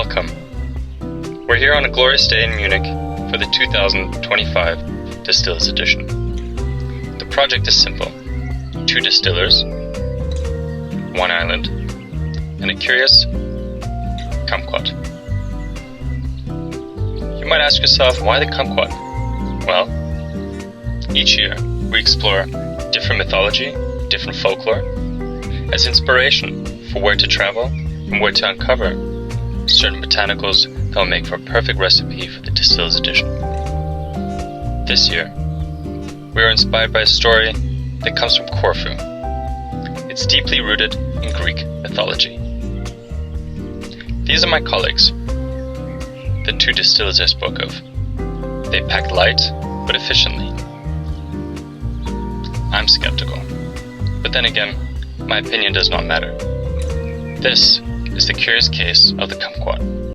Welcome. We're here on a glorious day in Munich for the 2025 Distillers edition. The project is simple. 2 distillers, 1 island, and a curious kumquat. You might ask yourself, why the kumquat? Well, each year we explore different mythology, different folklore, as inspiration for where to travel and where to uncover certain botanicals that will make for a perfect recipe for the Distillers edition. This year, we are inspired by a story that comes from Corfu. It's deeply rooted in Greek mythology. These are my colleagues, the 2 distillers I spoke of. They packed light, but efficiently. I'm skeptical, but then again, my opinion does not matter. This is the curious case of the kumquat.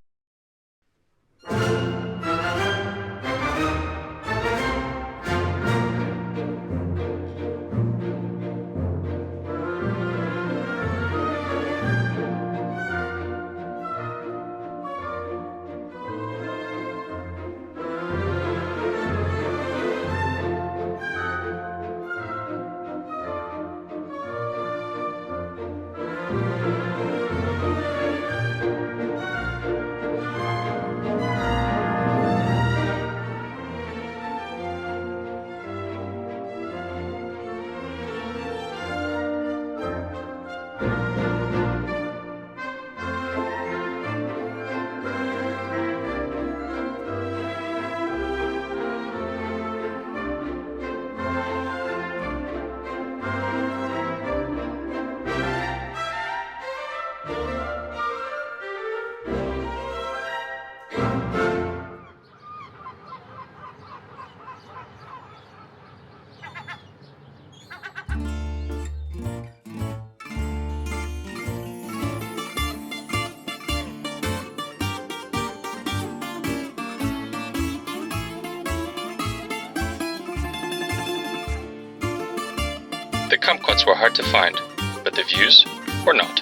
The kumquats were hard to find, but the views were not.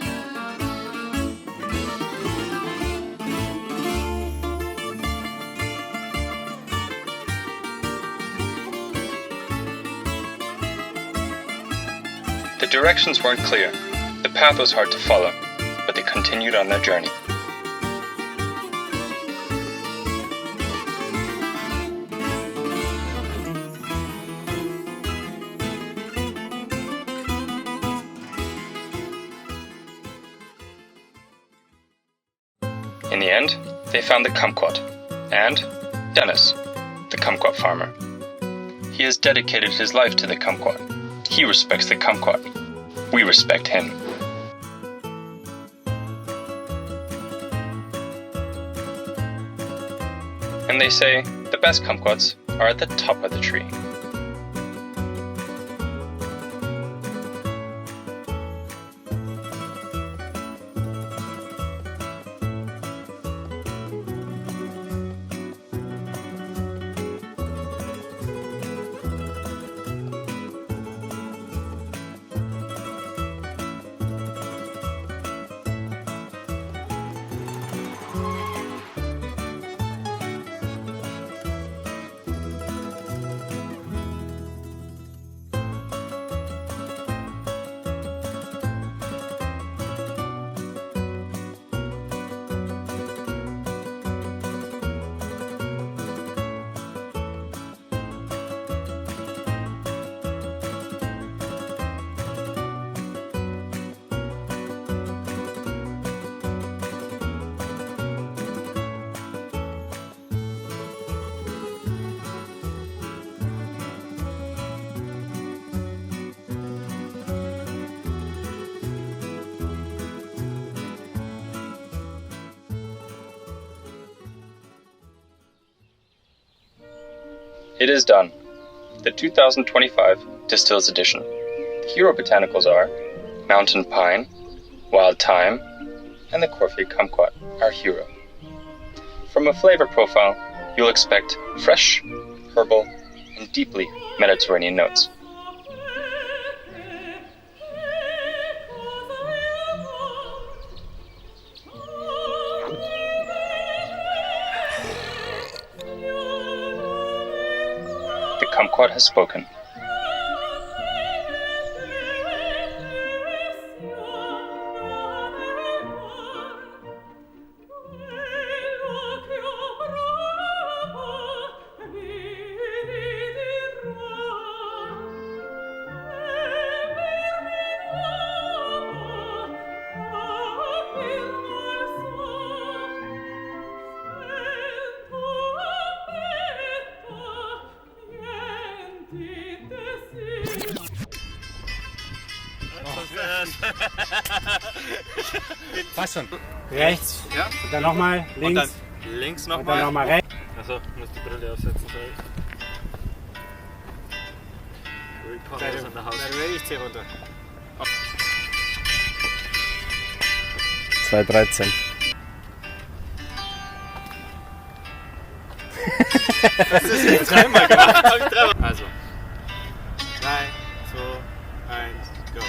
The directions weren't clear, the path was hard to follow, but they continued on their journey. In the end, they found the kumquat, and Dennis, the kumquat farmer. He has dedicated his life to the kumquat. He respects the kumquat. We respect him. And they say the best kumquats are at the top of the tree. It is done. The 2025 Distillers edition. The hero botanicals are mountain pine, wild thyme, and the Corfiot Kumquat, our hero. From a flavor profile, you'll expect fresh, herbal, and deeply Mediterranean notes. Corfiot Kumquat has spoken. Passt schon. Rechts. Ja. Und dann nochmal links. Und dann links Und dann nochmal. nochmal rechts. Achso, muss die Brille aufsetzen. Seid ihr ready? Ich zähle runter. 2,13. Das ist jetzt dreimal gemacht. Also. 3, 2, 1, go.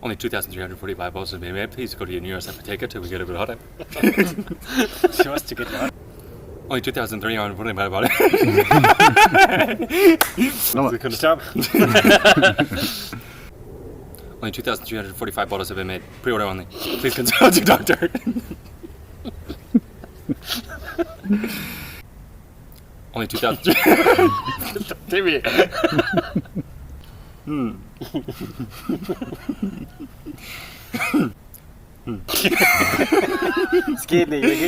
Only 2,345 bottles have been made. Please go to your nearest apotheca till we get a bit hotter. Show us to get you on. Only 2,345 bottles. Stop. Only 2,345 bottles have been made. Pre-order only. Please consult your doctor. Only 2,000. Timmy. Es geht nicht.